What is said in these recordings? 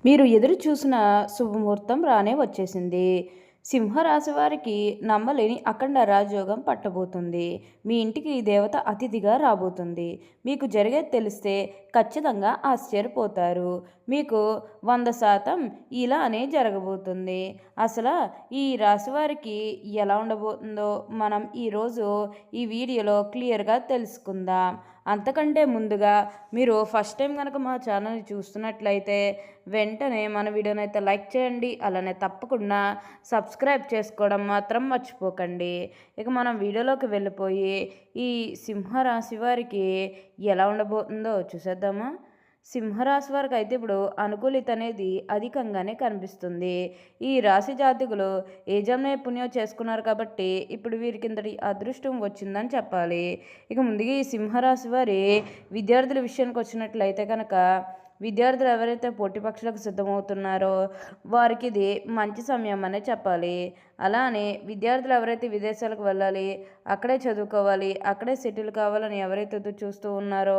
మీరు ఎదురు చూసిన శుభముహూర్తం రానే వచ్చేసింది. సింహరాశి వారికి నమ్మలేని అఖండ రాజయోగం పట్టబోతుంది. మీ ఇంటికి ఈ దేవత అతిథిగా రాబోతుంది. మీకు జరిగేది తెలిస్తే ఖచ్చితంగా ఆశ్చర్యపోతారు. మీకు 100% ఇలానే జరగబోతుంది. అసలు ఈ రాశి వారికి ఎలా ఉండబోతుందో మనం ఈరోజు ఈ వీడియోలో క్లియర్గా తెలుసుకుందాం. అంతకంటే ముందుగా మీరు ఫస్ట్ టైం కనుక మా ఛానల్ని చూస్తున్నట్లయితే వెంటనే మన వీడియోనైతే లైక్ చేయండి. అలానే తప్పకుండా సబ్స్క్రైబ్ చేసుకోవడం మాత్రం మర్చిపోకండి. ఇక మనం వీడియోలోకి వెళ్ళిపోయి ఈ సింహరాశి వారికి ఎలా ఉండబోతుందో చూసేద్దామా. సింహరాశి వారికి అయితే ఇప్పుడు అనుకూలిత అనేది అధికంగానే కనిపిస్తుంది. ఈ రాశి జాతకులు ఏ జన్మ పుణ్యం చేసుకున్నారు కాబట్టి ఇప్పుడు వీరికి ఇంతటి అదృష్టం వచ్చిందని చెప్పాలి. ఇక ముందుగా ఈ సింహరాశి వారి విద్యార్థుల విషయానికి వచ్చినట్లయితే కనుక విద్యార్థులు ఎవరైతే పోటీ పరీక్షలకు సిద్ధమవుతున్నారో వారికి ఇది మంచి సమయం అనే చెప్పాలి. అలానే విద్యార్థులు ఎవరైతే విదేశాలకు వెళ్ళాలి, అక్కడే చదువుకోవాలి, అక్కడే సెటిల్ కావాలని ఎవరైతే చూస్తూ ఉన్నారో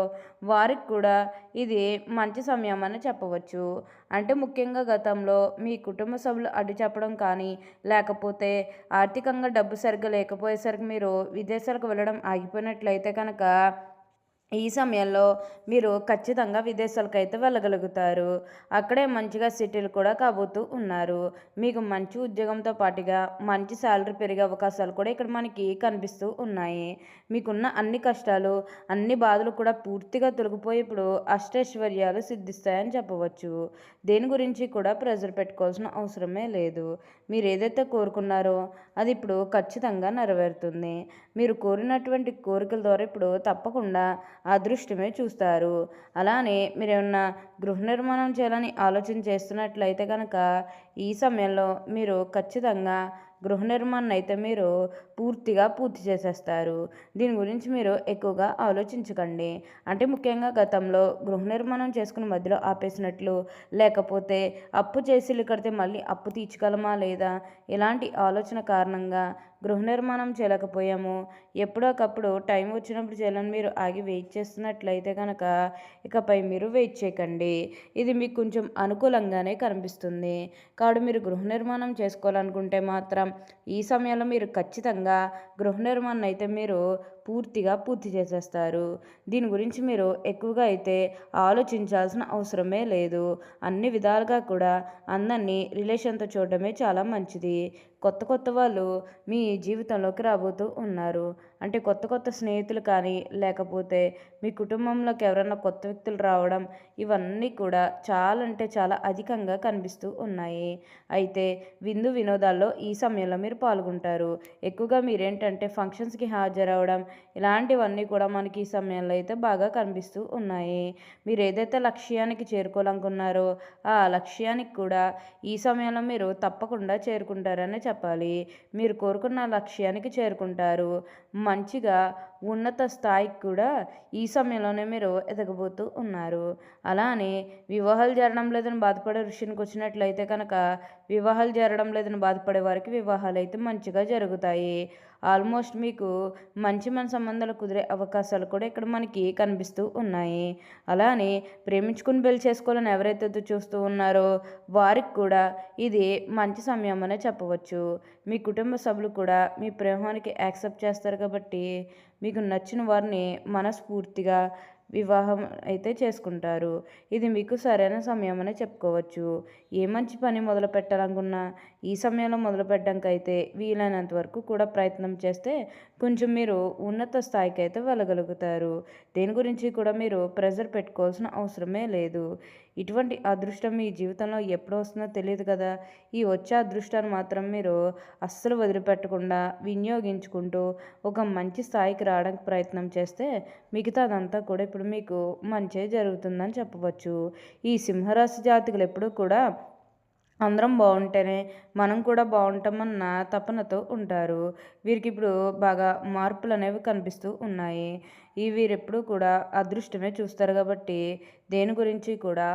వారికి కూడా ఇది మంచి సమయం అని చెప్పవచ్చు. అంటే ముఖ్యంగా గతంలో మీ కుటుంబ సభ్యులు అడ్డు చెప్పడం కానీ, లేకపోతే ఆర్థికంగా డబ్బు సరిగ్గా లేకపోయేసరికి మీరు విదేశాలకు వెళ్ళడం ఆగిపోయినట్లయితే కనుక ఈ సమయంలో మీరు ఖచ్చితంగా విదేశాలకైతే వెళ్ళగలుగుతారు. అక్కడే మంచిగా సెటిల్ కూడా కాబోతూ ఉన్నారు. మీకు మంచి ఉద్యోగంతో పాటుగా మంచి శాలరీ పెరిగే అవకాశాలు కూడా ఇక్కడ మనకి కనిపిస్తూ ఉన్నాయి. మీకున్న అన్ని కష్టాలు, అన్ని బాధలు కూడా పూర్తిగా తొలగిపోయి ఇప్పుడు అష్టైశ్వర్యాలు సిద్ధిస్తాయని చెప్పవచ్చు. దేని గురించి కూడా ప్రెజర్ పెట్టుకోవాల్సిన అవసరమే లేదు. మీరు ఏదైతే కోరుకున్నారో అది ఇప్పుడు ఖచ్చితంగా నెరవేరుతుంది. మీరు కోరినటువంటి కోరికల ద్వారా ఇప్పుడు తప్పకుండా అదృష్టమే చూస్తారు. అలానే మీరేమన్నా గృహ నిర్మాణం చేయాలని ఆలోచన చేస్తున్నట్లయితే కనుక ఈ సమయంలో మీరు ఖచ్చితంగా గృహ నిర్మాణం అయితే మీరు పూర్తి చేసేస్తారు. దీని గురించి మీరు ఎక్కువగా ఆలోచించకండి. అంటే ముఖ్యంగా గతంలో గృహ నిర్మాణం చేసుకుని మధ్యలో ఆపేసినట్లు, లేకపోతే అప్పు చేసి ఇల్లు కడితే మళ్ళీ అప్పు తీర్చగలమా లేదా ఇలాంటి ఆలోచన కారణంగా గృహ నిర్మాణం చేయలేకపోయాము, ఎప్పుడోకప్పుడు టైం వచ్చినప్పుడు చేయాలని మీరు ఆగి వెయిట్ చేస్తున్నట్లయితే కనుక ఇకపై మీరు వెయిట్ చేయకండి. ఇది మీకు కొంచెం అనుకూలంగానే కనిపిస్తుంది. కాబట్టి మీరు గృహ నిర్మాణం చేసుకోవాలనుకుంటే మాత్రం ఈ సమయంలో మీరు ఖచ్చితంగా గృహ నిర్మాణం అయితే మీరు పూర్తి చేసేస్తారు. దీని గురించి మీరు ఎక్కువగా అయితే ఆలోచించాల్సిన అవసరమే లేదు. అన్ని విధాలుగా కూడా అందరినీ రిలేషన్తో చూడడమే చాలా మంచిది. కొత్త వాళ్ళు మీ జీవితంలోకి రాబోతూ ఉన్నారు. అంటే కొత్త స్నేహితులు కానీ, లేకపోతే మీ కుటుంబంలోకి ఎవరైనా కొత్త వ్యక్తులు రావడం, ఇవన్నీ కూడా చాలా అంటే చాలా అధికంగా కనిపిస్తూ ఉన్నాయి. అయితే విందు వినోదాల్లో ఈ సమయంలో మీరు పాల్గొంటారు. ఎక్కువగా మీరేంటంటే ఫంక్షన్స్కి హాజరవడం, ఇలాంటివన్నీ కూడా మనకి ఈ సమయంలో అయితే బాగా కనిపిస్తూ ఉన్నాయి. మీరు ఏదైతే లక్ష్యానికి చేరుకోవాలనుకున్నారో ఆ లక్ష్యానికి కూడా ఈ సమయంలో మీరు తప్పకుండా చేరుకుంటారనే చెప్పాలి. మీరు కోరుకున్న లక్ష్యానికి చేరుకుంటారు. మంచిగా ఉన్నత స్థాయికి కూడా ఈ సమయంలోనే మీరు ఎదగబోతూ ఉన్నారు. అలానే వివాహాలు జరగడం లేదని బాధపడే విషయానికి వచ్చినట్లయితే కనుక వివాహాలు జరగడం లేదని బాధపడే వారికి వివాహాలు అయితే మంచిగా జరుగుతాయి. ఆల్మోస్ట్ మీకు మంచి మన సంబంధాలు కుదిరే అవకాశాలు కూడా ఇక్కడ మనకి కనిపిస్తూ ఉన్నాయి. అలానే ప్రేమించుకుని పెళ్లి చేసుకోవాలని ఎవరైతే చూస్తూ ఉన్నారో వారికి కూడా ఇది మంచి సమయం అనే చెప్పవచ్చు. మీ కుటుంబ సభ్యులు కూడా మీ ప్రేమానికి యాక్సెప్ట్ చేస్తారు కాబట్టి మీకు నచ్చిన వారిని మనస్ఫూర్తిగా వివాహం అయితే చేసుకుంటారు. ఇది మీకు సరైన సమయం అనే చెప్పుకోవచ్చు. ఏ మంచి పని మొదలు పెట్టాలనుకున్నా ఈ సమయంలో మొదలు పెట్టడానికైతే వీలైనంత వరకు కూడా ప్రయత్నం చేస్తే కొంచెం మీరు ఉన్నత స్థాయికి అయితే వెళ్ళగలుగుతారు. దేని గురించి కూడా మీరు ప్రెజర్ పెట్టుకోవాల్సిన అవసరమే లేదు. ఇటువంటి అదృష్టం మీ జీవితంలో ఎప్పుడు వస్తుందో తెలియదు కదా. ఈ వచ్చే అదృష్టాన్ని మాత్రం మీరు అస్సలు వదిలిపెట్టకుండా వినియోగించుకుంటూ ఒక మంచి స్థాయికి రావడానికి ప్రయత్నం చేస్తే మిగతాదంతా కూడా ఇప్పుడు మీకు మంచే జరుగుతుందని చెప్పవచ్చు. ఈ సింహరాశి జాతకులు ఎప్పుడూ కూడా అందరం బాగుంటేనే మనం కూడా బాగుంటామన్న తపనతో ఉంటారు. వీరికి ఇప్పుడు బాగా మార్పులు అనేవి కనిపిస్తూ ఉన్నాయి. వీరెప్పుడు కూడా అదృష్టమే చూస్తారు కాబట్టి దేని గురించి కూడా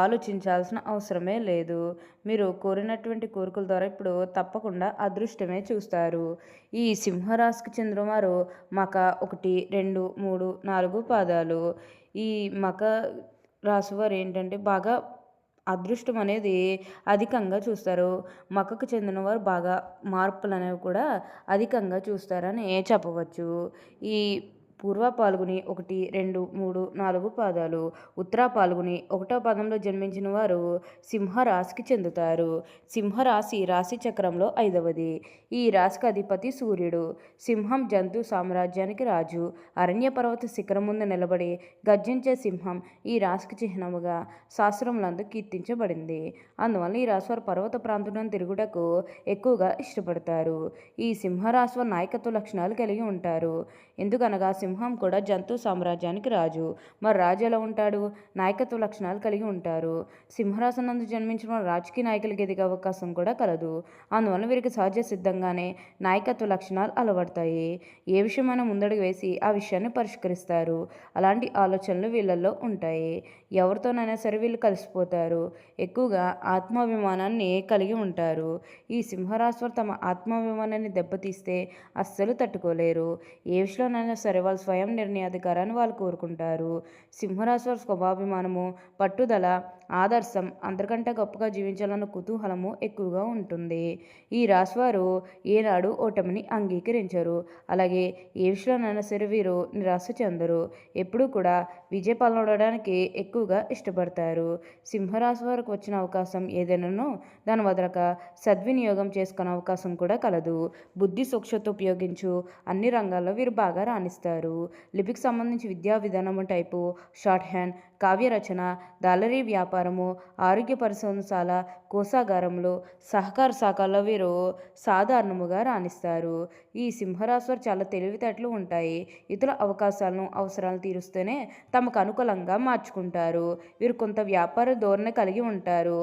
ఆలోచించాల్సిన అవసరమే లేదు. మీరు కోరినటువంటి కోరికల ద్వారా ఇప్పుడు తప్పకుండా అదృష్టమే చూస్తారు. ఈ సింహరాశికి చెందిన వారు మక 1, 2, 3, 4 పాదాలు. ఈ మక రాశి వారు ఏంటంటే బాగా అదృష్టం అనేది అధికంగా చూస్తారు. మకకు చెందినవారు బాగా మార్పులనేవి కూడా అధికంగా చూస్తారని చెప్పవచ్చు. ఈ పూర్వ పాల్గుని 1, 2, 3, 4 పాదాలు. ఉత్తర పాల్గుని 1వ పాదంలో జన్మించిన వారు సింహరాశికి చెందుతారు. సింహరాశి రాశి చక్రంలో 5వది. ఈ రాశికి అధిపతి సూర్యుడు. సింహం జంతు సామ్రాజ్యానికి రాజు. అరణ్య పర్వత శిఖరం ముందు నిలబడి గర్జించే సింహం ఈ రాశికి చిహ్నముగా శాస్త్రములందు కీర్తించబడింది. అందువల్ల ఈ రాశివారు పర్వత ప్రాంతంలో తిరుగుటకు ఎక్కువగా ఇష్టపడతారు. ఈ సింహరాశివారు నాయకత్వ లక్షణాలు కలిగి ఉంటారు. ఎందుకనగా సింహం కూడా జంతు సామ్రాజ్యానికి రాజు. మరి రాజు ఎలా ఉంటాడు? నాయకత్వ లక్షణాలు కలిగి ఉంటారు. సింహరాశి నందు జన్మించిన వారు రాజకీయ నాయకులకు ఎదిగే అవకాశం కూడా కలదు. అందువల్ల వీరికి సహజ సిద్ధంగానే నాయకత్వ లక్షణాలు అలవడతాయి. ఏ విషయమైనా ముందడుగు వేసి ఆ విషయాన్ని పరిష్కరిస్తారు. అలాంటి ఆలోచనలు వీళ్ళల్లో ఉంటాయి. ఎవరితోనైనా సరే వీళ్ళు కలిసిపోతారు. ఎక్కువగా ఆత్మాభిమానాన్ని కలిగి ఉంటారు. ఈ సింహరాశి వారు తమ ఆత్మాభిమానాన్ని దెబ్బతీస్తే అస్సలు తట్టుకోలేరు. ఏ విషయంలోనైనా సరే వాళ్ళు స్వయం నిర్ణయాధికారాన్ని వాళ్ళు కోరుకుంటారు. సింహరాశి వారి స్వభాభిమానము, పట్టుదల, ఆదర్శం, అందరికంటే గొప్పగా జీవించాలన్న కుతూహలము ఎక్కువగా ఉంటుంది. ఈ రాశివారు ఏనాడు ఓటమిని అంగీకరించరు. అలాగే ఏ విషయంలోనైనా సరే వీరు నిరాశ చెందరు. ఎప్పుడూ కూడా విజయ పాల్గొనడానికి ఎక్కువగా ఇష్టపడతారు. సింహరాశి వారికి వచ్చిన అవకాశం ఏదైనానో దాని వదలక సద్వినియోగం చేసుకునే అవకాశం కూడా కలదు. బుద్ధి సూక్ష్మత ఉపయోగించు అన్ని రంగాల్లో వీరు బాగా రాణిస్తారు. లిపికి సంబంధించి విద్యా విధానము టైపు, షార్ట్ హ్యాండ్, కావ్య రచన, దాలరీ వ్యాపారము, ఆరోగ్య పరిశోధనశాల, కోశాగారంలో, సహకార శాఖల్లో వీరు సాధారణముగా రాణిస్తారు. ఈ సింహరాశి వారు చాలా తెలివితేటలు ఉంటాయి. ఇతరుల అవకాశాలను, అవసరాలను తీరుస్తూనే తమకు అనుకూలంగా మార్చుకుంటారు. వీరు కొంత వ్యాపార ధోరణి కలిగి ఉంటారు.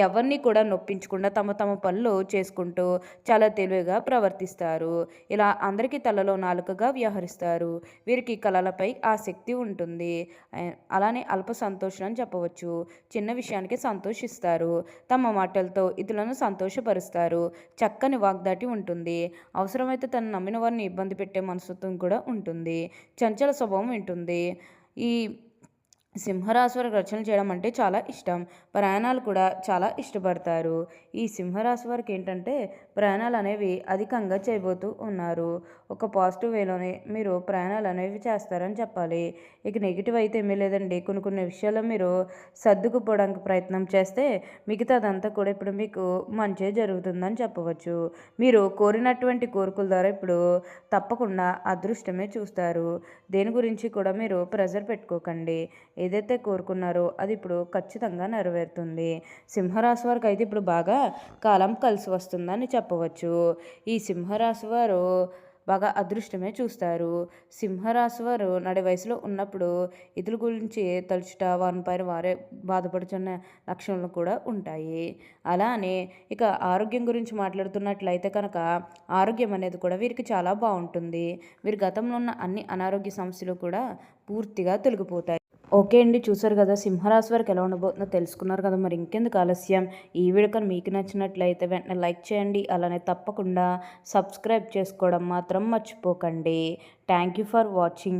ఎవరిని కూడా నొప్పించకుండా తమ తమ పనులు చేసుకుంటూ చాలా తెలివిగా ప్రవర్తిస్తారు. ఇలా అందరికీ తలలో నాలుకగా వ్యవహరిస్తారు. వీరికి కళలపై ఆసక్తి ఉంటుంది. అలానే అల్ప సంతోషం అని చెప్పవచ్చు. చిన్న విషయానికి సంతోషిస్తారు. తమ మాటలతో ఇతరులను సంతోషపరుస్తారు. చక్కని వాగ్దాటి ఉంటుంది. అవసరమైతే తను నమ్మిన వారిని ఇబ్బంది పెట్టే మనస్తత్వం కూడా ఉంటుంది. చంచల స్వభావం ఉంటుంది. ఈ సింహరాశి వారికి రచనలు చేయడం అంటే చాలా ఇష్టం. ప్రయాణాలు కూడా చాలా ఇష్టపడతారు. ఈ సింహరాశి వారికి ఏంటంటే ప్రయాణాలు అనేవి అధికంగా చేయబోతూ ఉన్నారు. ఒక పాజిటివ్ వేలోనే మీరు ప్రయాణాలు అనేవి చేస్తారని చెప్పాలి. ఇక నెగిటివ్ అయితే ఏమీ లేదండి. కొన్ని కొన్ని విషయాల్లో మీరు సర్దుకుపోవడానికి ప్రయత్నం చేస్తే మిగతాదంతా కూడా ఇప్పుడు మీకు మంచే జరుగుతుందని చెప్పవచ్చు. మీరు కోరినటువంటి కోరికల ద్వారా ఇప్పుడు తప్పకుండా అదృష్టమే చూస్తారు. దేని గురించి కూడా మీరు ప్రెజర్ పెట్టుకోకండి. ఏదైతే కోరుకున్నారో అది ఇప్పుడు ఖచ్చితంగా నెరవేరుతుంది. సింహరాశి వారికి అయితే ఇప్పుడు బాగా కాలం కలిసి వస్తుందని చెప్పవచ్చు. ఈ సింహరాశి వారు బాగా అదృష్టమే చూస్తారు. సింహరాశి వారు నడి వయసులో ఉన్నప్పుడు ఇతరుల గురించి తలుచుట వారిపైన వారే బాధపడుతున్న లక్షణాలు కూడా ఉంటాయి. అలానే ఇక ఆరోగ్యం గురించి మాట్లాడుతున్నట్లయితే కనుక ఆరోగ్యం అనేది కూడా వీరికి చాలా బాగుంటుంది. వీరి గతంలో ఉన్న అన్ని అనారోగ్య సమస్యలు కూడా పూర్తిగా తొలగిపోతాయి. ఓకే అండి, చూసారు కదా సింహరాశి వారికి ఎలా ఉండబోతుందో తెలుసుకున్నారు కదా. మరి ఇంకెందుకు ఆలస్యం, ఈ వీడియో కానీ మీకు నచ్చినట్లయితే వెంటనే లైక్ చేయండి. అలానే తప్పకుండా సబ్స్క్రైబ్ చేసుకోవడం మాత్రం మర్చిపోకండి. Thank you for watching.